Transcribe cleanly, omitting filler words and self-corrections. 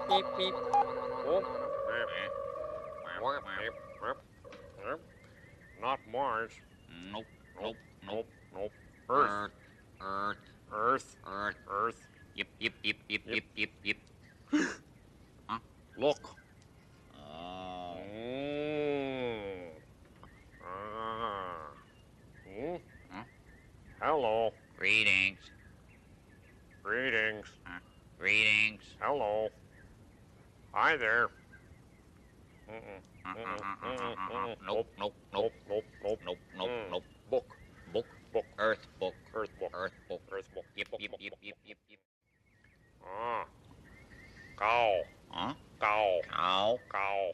Beep, beep. Not Mars. Nope, Nope, nope, nope. nope, nope. Earth. Earth, Earth. Earth. Earth. Yep, yep, yep, yep, Yep. yep, yep, yep. Look. Oh. Mm. Ah. Hmm? Huh? Hello. Greetings. Greetings. Greetings. Hello. Hi there. Mm-mm. Mm-mm. Nope, nope, nope. Nope, nope. Nope, nope, nope. Book. Book. Book. Earth book. Earth book. Earth book. Earth book. Yep, Book, yep, book, yep, book, yep, book. yep, yep. Ah. Cow. Huh? Cow. Cow. Cow.